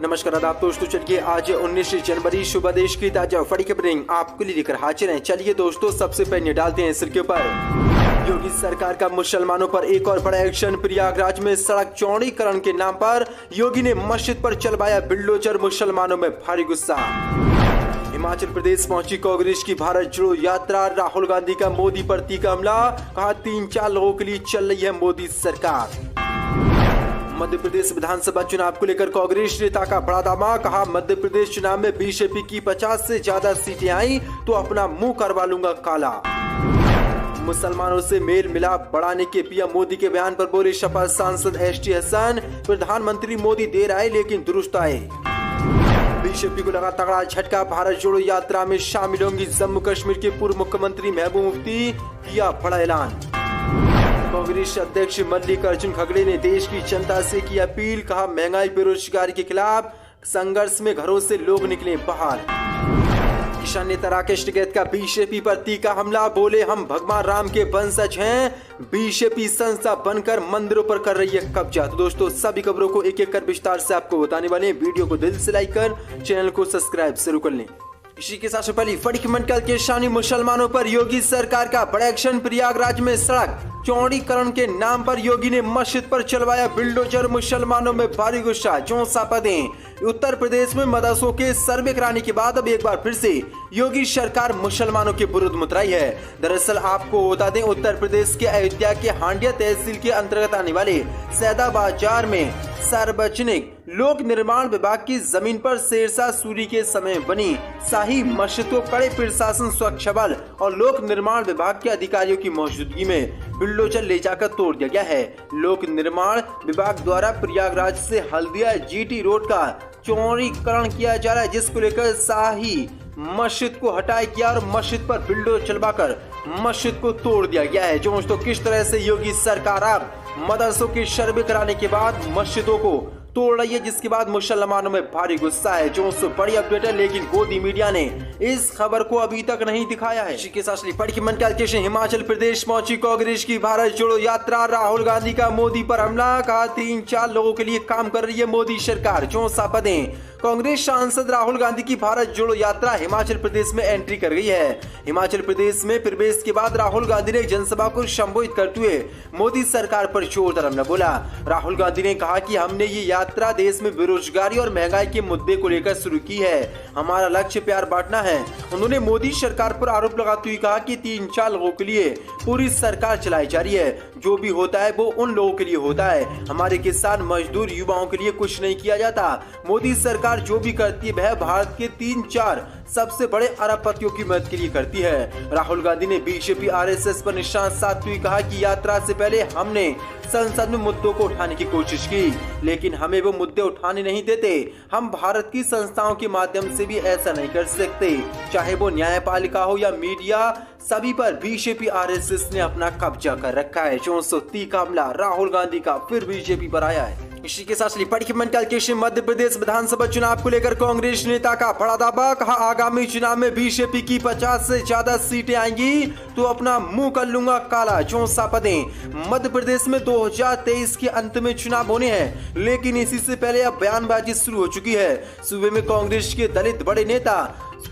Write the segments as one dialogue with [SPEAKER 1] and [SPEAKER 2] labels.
[SPEAKER 1] नमस्कार आदाब दोस्तों, चलिए आज 19 जनवरी सुबह देश की ताजा बड़ी खबरें आपके लिए लेकर हाजिर हैं। चलिए दोस्तों, सबसे पहले डालते हैं सिर के ऊपर। योगी सरकार का मुसलमानों पर एक और बड़ा एक्शन। प्रयागराज में सड़क चौड़ीकरण के नाम पर योगी ने मस्जिद पर चलवाया बुलडोजर, मुसलमानों में भारी गुस्सा। हिमाचल प्रदेश पहुंची कांग्रेस की भारत जोड़ो यात्रा। राहुल गांधी का मोदी पर तीखा हमला, कहा 3-4 लोगों के लिए चल रही है मोदी सरकार। मध्य प्रदेश विधानसभा चुनाव को लेकर कांग्रेस नेता का बड़ा दावा, कहा मध्य प्रदेश चुनाव में बीजेपी की 50 से ज्यादा सीटें आई तो अपना मुंह करवा लूंगा काला। मुसलमानों से मेल मिलाप बढ़ाने के पीएम मोदी के बयान पर बोले सपा सांसद एसटी हसन, प्रधानमंत्री मोदी देर आए लेकिन दुरुस्त आए। बीजेपी को लगा तगड़ा झटका, भारत जोड़ो यात्रा में शामिल होंगी जम्मू कश्मीर के पूर्व मुख्यमंत्री महबूबा मुफ्ती, किया बड़ा ऐलान। कांग्रेस अध्यक्ष मल्लिकार्जुन खड़गे ने देश की जनता से की अपील, कहा महंगाई बेरोजगारी के खिलाफ संघर्ष में घरों से लोग निकले बाहर। किसान नेता राकेश टिकैत का बीजेपी पर तीखा हमला, बोले हम भगवान राम के वंशज हैं, बीजेपी संस्था बनकर मंदिरों पर कर रही है कब्जा। तो दोस्तों, सभी खबरों को एक एक कर विस्तार से आपको बताने वाले हैं। वीडियो को दिल से लाइक कर चैनल को सब्सक्राइब जरूर कर लें। इसी के साथ पहली बड़ी खबर कल के शानी मुसलमानों पर योगी सरकार का बड़ा एक्शन। प्रयागराज में सड़क चौड़ीकरण के नाम पर योगी ने मस्जिद पर चलवाया बुलडोजर, मुसलमानों में भारी गुस्सा। जोसा पदें उत्तर प्रदेश में मदरसों के सर्वे कराने के बाद अब एक बार फिर से योगी सरकार मुसलमानों के विरुद्ध मुतराई है। दरअसल आपको बता दें, उत्तर प्रदेश के अयोध्या के हांडिया तहसील के अंतर्गत आने वाले सैदा बाजार में सार्वजनिक लोक निर्माण विभाग की जमीन पर शेरशाह सूरी के समय बनी शाही मस्जिद को कड़े प्रशासन, सुरक्षा बल और लोक निर्माण विभाग के अधिकारियों की मौजूदगी में बुलडोजर ले जाकर तोड़ दिया गया है। लोक निर्माण विभाग द्वारा प्रयागराज से हल्दिया जीटी रोड का चौड़ीकरण किया जा रहा है, जिसको लेकर शाही मस्जिद को हटाया गया और मस्जिद पर बुलडोजर चलवाकर मस्जिद को तोड़ दिया गया है। जो दोस्तों, किस तरह से योगी सरकार अब मदरसों की सर्वे कराने के बाद मस्जिदों को तोड़ रही है, जिसके बाद मुसलमानों में भारी गुस्सा है। जो बड़ी अपडेट है, लेकिन गोदी मीडिया ने इस खबर को अभी तक नहीं दिखाया है। इसी के साथ बड़ी खबर के हिमाचल प्रदेश पहुंची कांग्रेस की भारत जोड़ो यात्रा। राहुल गांधी का मोदी पर हमला, कहा 3-4 लोगों के लिए काम कर रही है मोदी सरकार। जो पदें कांग्रेस सांसद राहुल गांधी की भारत जोड़ो यात्रा हिमाचल प्रदेश में एंट्री कर गई है। हिमाचल प्रदेश में प्रवेश के बाद राहुल गांधी ने एक जनसभा को संबोधित करते हुए मोदी सरकार पर जोरदार हमला बोला। राहुल गांधी ने कहा कि हमने ये यात्रा देश में बेरोजगारी और महंगाई के मुद्दे को लेकर शुरू की है, हमारा लक्ष्य प्यार बांटना है। उन्होंने मोदी सरकार पर आरोप लगाते हुए कहा कि 3-4 लोगों के लिए पूरी सरकार चलाई जा रही है, जो भी होता है वो उन लोगों के लिए होता है, हमारे किसान, मजदूर, युवाओं के लिए कुछ नहीं किया जाता। मोदी सरकार जो भी करती है वह भारत के 3-4 सबसे बड़े अरबपतियों की मदद के लिए करती है। राहुल गांधी ने बीजेपी आरएसएस पर निशाना साधते हुए कहा कि यात्रा से पहले हमने संसद में मुद्दों को उठाने की कोशिश की, लेकिन हमें वो मुद्दे उठाने नहीं देते। हम भारत की संस्थाओं के माध्यम से भी ऐसा नहीं कर सकते, चाहे वो न्यायपालिका हो या मीडिया, सभी पर बीजेपी आरएसएस ने अपना कब्जा कर रखा है। 430 का हमला राहुल गांधी का फिर बीजेपी पर आया है। इसी के साथ बड़ी खबर के मध्य प्रदेश विधानसभा चुनाव को लेकर कांग्रेस नेता का बड़ा दावा, कहा आगामी चुनाव में बीजेपी की 50 से ज्यादा सीटें आएंगी तो अपना मुंह कर लूंगा काला। जोसा पदें मध्य प्रदेश में 2023 के अंत में चुनाव होने हैं, लेकिन इसी से पहले अब बयानबाजी शुरू हो चुकी है। सूबे में कांग्रेस के दलित बड़े नेता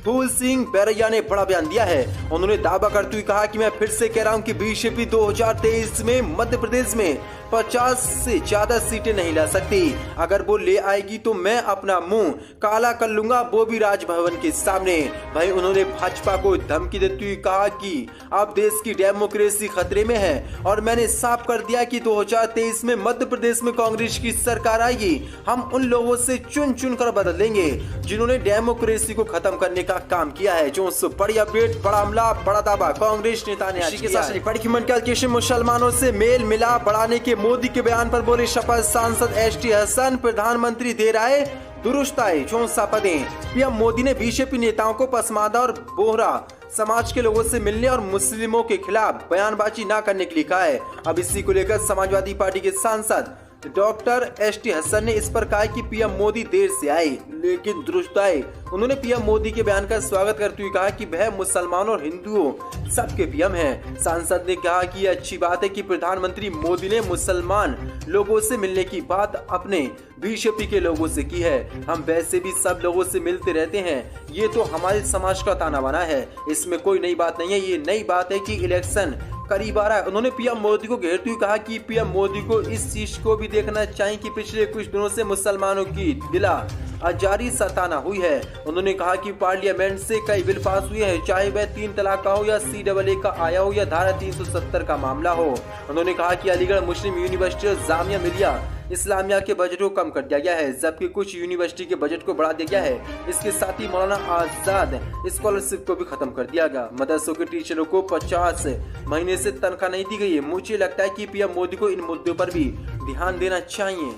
[SPEAKER 1] फूल सिंह बैरैया ने बड़ा बयान दिया है। उन्होंने दावा करते हुए कहा कि मैं फिर से कह रहा हूं कि बीजेपी 2023 में मध्य प्रदेश में 50 से ज्यादा सीटें नहीं ला सकती। अगर वो ले आएगी तो मैं अपना मुंह काला कर लूंगा, वो भी राजभवन के सामने। भाई, उन्होंने भाजपा को धमकी देते हुए कहा कि अब देश की डेमोक्रेसी खतरे में है और मैंने साफ कर दिया कि 2023 में मध्य प्रदेश में कांग्रेस की सरकार आएगी। हम उन लोगों से चुन चुन कर बदल लेंगे जिन्होंने डेमोक्रेसी को खत्म करने का काम किया है। जो बड़ी अपडेट, बड़ा हमला, बड़ा दावा कांग्रेस नेता ने आज किया है। बड़ी खबर के मुसलमानों से मेल मिलाप बढ़ाने के मोदी के बयान पर बोले शपथ सांसद एसटी हसन, प्रधानमंत्री देर आए दुरुस्त आए। जो पदें पीएम मोदी ने बीजेपी नेताओं को पसमानदा और बोहरा समाज के लोगों से मिलने और मुस्लिमों के खिलाफ बयानबाजी न करने के लिए कहा है। अब इसी को लेकर समाजवादी पार्टी के सांसद डॉक्टर एसटी हसन ने इस पर कहा कि पीएम मोदी देर से आए लेकिन दुरुस्त आए। उन्होंने पीएम मोदी के बयान का स्वागत करते हुए कहा कि वह मुसलमानों और हिंदुओं सबके पीएम हैं। सांसद ने कहा कि यह अच्छी बात है कि प्रधानमंत्री मोदी ने मुसलमान लोगों से मिलने की बात अपने बीजेपी के लोगों से की है। हम वैसे भी सब लोगों से मिलते रहते हैं, ये तो हमारे समाज का ताना बाना है, इसमें कोई नई बात नहीं है। ये नई बात है कि इलेक्शन करीब आ रहा है। उन्होंने पीएम मोदी को घेरते हुए कहा कि पीएम मोदी को इस चीज को भी देखना चाहिए कि पिछले कुछ दिनों से मुसलमानों की दिला जारी सताना हुई है। उन्होंने कहा कि पार्लियामेंट से कई बिल पास हुए हैं, चाहे वह 3 तलाक का हो या CAA का आया हो या धारा 370 का मामला हो। उन्होंने कहा कि अलीगढ़ मुस्लिम यूनिवर्सिटी और जामिया मिलिया इस्लामिया के बजट को कम कर दिया गया है, जबकि कुछ यूनिवर्सिटी के बजट को बढ़ा दिया गया है। इसके साथ ही मौलाना आजाद स्कॉलरशिप को भी खत्म कर दिया गया। मदरसों के टीचरों को 50 महीने से तनख्वाह नहीं दी गई है। मुझे लगता है कि पीएम मोदी को इन मुद्दों पर भी ध्यान देना चाहिए।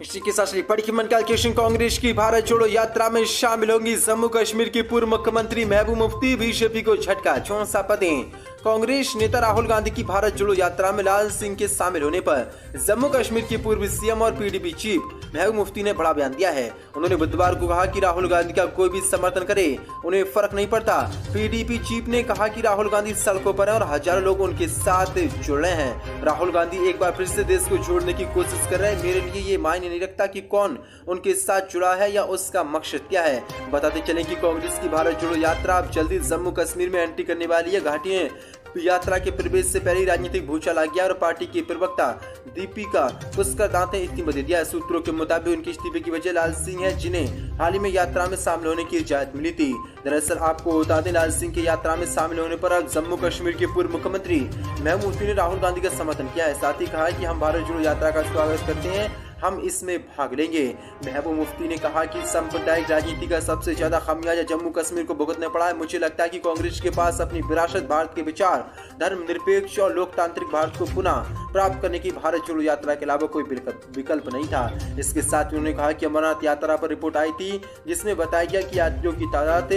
[SPEAKER 1] इसी के साथ बड़ी खबर कांग्रेस की भारत जोड़ो यात्रा में शामिल होंगी जम्मू कश्मीर की पूर्व मुख्यमंत्री महबूबा मुफ्ती। बीजेपी को झटका, 64 पदें। कांग्रेस नेता राहुल गांधी की भारत जोड़ो यात्रा में लाल सिंह के शामिल होने पर जम्मू कश्मीर की पूर्व सीएम और PDP चीफ महबूबा मुफ्ती ने बड़ा बयान दिया है। उन्होंने बुधवार को कहा कि राहुल गांधी का कोई भी समर्थन करे, उन्हें फर्क नहीं पड़ता। PDP चीफ ने कहा कि राहुल गांधी सड़कों पर हैं और हजारों लोग उनके साथ जुड़ रहे हैं। राहुल गांधी एक बार फिर से देश को जोड़ने की कोशिश कर रहे हैं। मेरे लिए ये मायने नहीं रखता कि कौन उनके साथ जुड़ा है या उसका मकसद क्या है। बताते चले कि कांग्रेस की भारत जोड़ो यात्रा अब जल्दी जम्मू कश्मीर में एंट्री करने वाली है। घाटी में यात्रा के प्रवेश से पहले ही राजनीतिक भूचाल आ गया और पार्टी की प्रवक्ता दीपिका पुष्कर दास ने इस्तीफा दे दिया। सूत्रों के मुताबिक उनके इस्तीफे की वजह लाल सिंह है, जिन्हें हाल ही में यात्रा में शामिल होने की इजाजत मिली थी। दरअसल आपको बता दें, लाल सिंह की यात्रा में शामिल होने पर अब जम्मू कश्मीर के पूर्व मुख्यमंत्री महबूबा मुफ्ती ने राहुल गांधी का समर्थन किया है। साथ ही कहा कि हम भारत जोड़ो यात्रा का स्वागत करते हैं, हम इसमें भाग लेंगे। महबूबा मुफ्ती ने कहा कि सांप्रदायिक राजनीति का सबसे ज्यादा खामियाजा जम्मू कश्मीर को भुगतना पड़ा है। मुझे लगता है कि कांग्रेस के पास अपनी विरासत भारत के विचार, धर्मनिरपेक्ष और लोकतांत्रिक भारत को पुनः प्राप्त करने की भारत जोड़ो यात्रा के अलावा कोई विकल्प नहीं था। इसके साथ उन्होंने कहा कि अमरनाथ यात्रा पर रिपोर्ट आई थी, जिसमें बताया गया कि यात्रियों की तादाद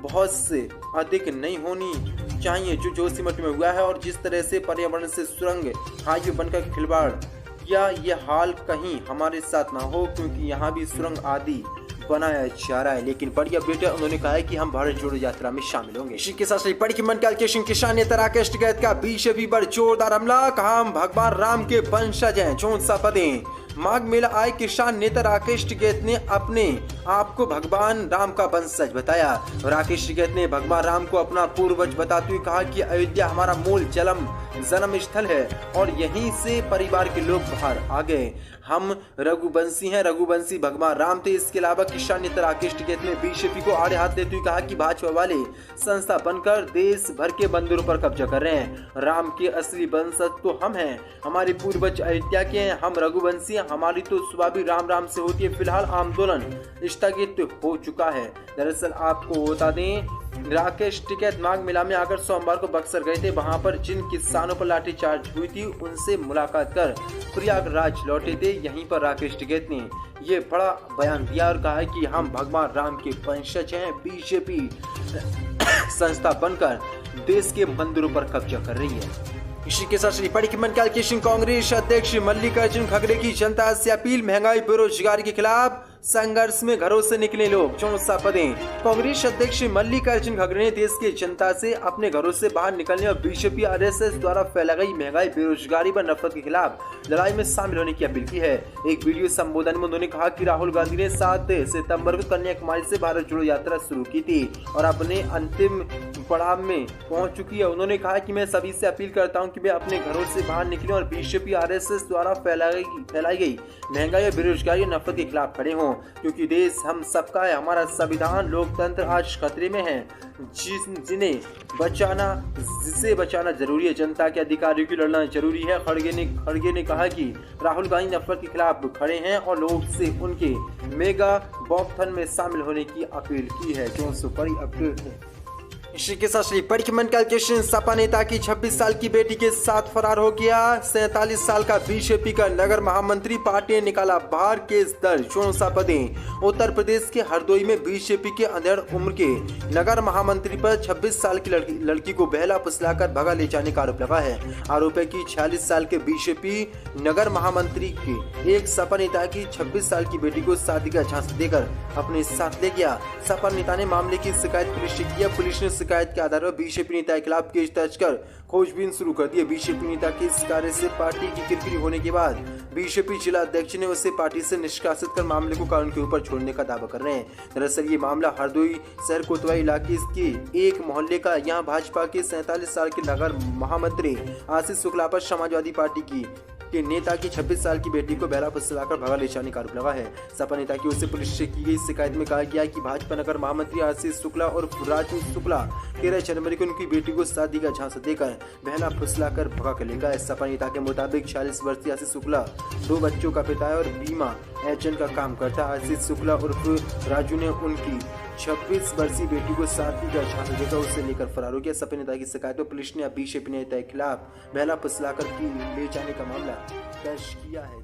[SPEAKER 1] बहुत से अधिक नहीं होनी चाहिए जो जोशीमठ में हुआ है, और जिस तरह से पर्यावरण से सुरंग हाईवे बनकर खिलवाड़ या ये हाल कहीं हमारे साथ ना हो, क्योंकि यहाँ भी सुरंग आदि बनाया जा रहा है। लेकिन बड़ी अपडेट है, उन्होंने कहा है कि हम भारत जोड़ो यात्रा में शामिल होंगे। इसी के साथ बड़ी की किसान नेता राकेश टिकैत का बीजेपी पर जोरदार हमला, कहा हम भगवान राम के वंशज हैं, 64 पदें। माघ मेला आए किसान नेता राकेश टिकैत ने अपने आप को भगवान राम का वंशज बताया। राकेश टिकैत ने भगवान राम को अपना पूर्वज बताते हुए कहा कि अयोध्या हमारा मूल जन्म स्थल है और यहीं से परिवार के लोग बाहर आ गए। हम रघुवंशी हैं, रघुवंशी भगवान राम थे। इसके अलावा किसान नेता राकेश टिकैत ने बीजेपी को आड़े हाथ लेते हुए कहा कि भाजपा वाले संस्था बनकर देश भर के मंदिरों पर कब्जा कर रहे हैं। राम के असली वंशज तो हम हैं, हमारे पूर्वज अयोध्या के हैं, हम रघुवंशी हैं, हमारी तो सुबह भी राम राम से होती है। फिलहाल आंदोलन स्थगित हो चुका है। दरअसल आपको बता दें, राकेश टिकैत माघ मेला में आकर सोमवार को बक्सर गए थे। वहां पर जिन किसानों पर लाठीचार्ज हुई थी उनसे मुलाकात कर प्रयागराज लौटे थे। यहीं पर राकेश टिकैत ने ये बड़ा बयान दिया और कहा कि हम भगवान राम के वंशज हैं। बीजेपी संस्था बनकर देश के मंदिरों पर कब्जा कर रही है। इसी के साथ बड़ी कांग्रेस अध्यक्ष मल्लिकार्जुन खड़गे की जनता से अपील, महंगाई बेरोजगारी के खिलाफ संघर्ष में घरों से निकले लोग, 64 पदें। कांग्रेस अध्यक्ष मल्लिकार्जुन खड़गे ने देश की जनता से अपने घरों से बाहर निकलने और बीजेपी RSS द्वारा फैलाई गई महंगाई, बेरोजगारी व नफरत के खिलाफ लड़ाई में शामिल होने की अपील की है। एक वीडियो संबोधन में उन्होंने कहा कि राहुल गांधी ने 7 सितंबर को कन्याकुमारी से भारत जोड़ो यात्रा शुरू की थी और अपने अंतिम पड़ाव में पहुंच चुकी है। उन्होंने कहा कि मैं सभी से अपील करता हूं कि वे अपने घरों से बाहर निकलें और बीजेपी RSS द्वारा फैलाई गई महंगाई और बेरोजगारी और नफरत के खिलाफ खड़े हों, क्योंकि देश हम सबका है। हमारा संविधान लोकतंत्र आज खतरे में है, जिसे बचाना जरूरी है। जनता के अधिकारियों की लड़ना जरूरी है। खड़गे ने कहा कि राहुल गांधी नफरत के खिलाफ खड़े हैं और लोग से उनके मेगा वॉकथन में शामिल होने की अपील की है। जो सुपर अपडेट है। इसी के साथ बड़ी सपा नेता की 26 साल की बेटी के साथ फरार हो गया। 47 साल का बीजेपी का नगर महामंत्री, पार्टी ने निकाला बाहर, केस दर्ज, 64 पदें। उत्तर प्रदेश के हरदोई में बीजेपी के अधेड़ उम्र के नगर महामंत्री पर 26 साल की लड़की को बहला फुसलाकर भगा ले जाने का आरोप लगा है। आरोप है कि 46 साल के बीजेपी नगर महामंत्री के एक सपा नेता की 26 साल की बेटी को शादी का झांसा देकर अपने साथ ले गया। सपा नेता ने मामले की शिकायत पुलिस से किया। पुलिस ने शिकायत के आधार पर बीजेपी नेता के खिलाफ केस दर्ज कर खोजबीन शुरू कर दी है। बीजेपी नेता के इस कार्य से पार्टी की किरकिरी होने के बाद बीजेपी जिला अध्यक्ष ने उसे पार्टी से निष्कासित कर मामले को कानून के ऊपर छोड़ने का दावा कर रहे हैं। दरअसल ये मामला हरदोई शहर कोतवाली इलाके के एक मोहल्ले का। यहाँ भाजपा के 47 साल के नगर महामंत्री आशीष शुक्ला पर समाजवादी पार्टी के नेता की 26 साल की बेटी को बहला फुसलाकर भगा ले जाने का आरोप लगा है। सपा नेता की ओर से पुलिस से की गई शिकायत में कहा गया है कि भाजपा नगर महामंत्री आशीष शुक्ला और राजू शुक्ला 13 जनवरी को उनकी बेटी को शादी का झांसा देकर बहला फुसलाकर भगा कर ले गए। सपा नेता के मुताबिक 46 वर्षीय आशीष शुक्ला 2 बच्चों का पिता है और बीमा एजेंट का काम करता है। आशीष शुक्ला उर्फ राजू ने उनकी 26 वर्षीय बेटी को शादी का झांसा देकर उसे लेकर फरार हो गया। सपा नेता की शिकायत में पुलिस ने बीजेपी नेता के खिलाफ बहला फुसलाकर ले जाने का मामला दर्ज किया है।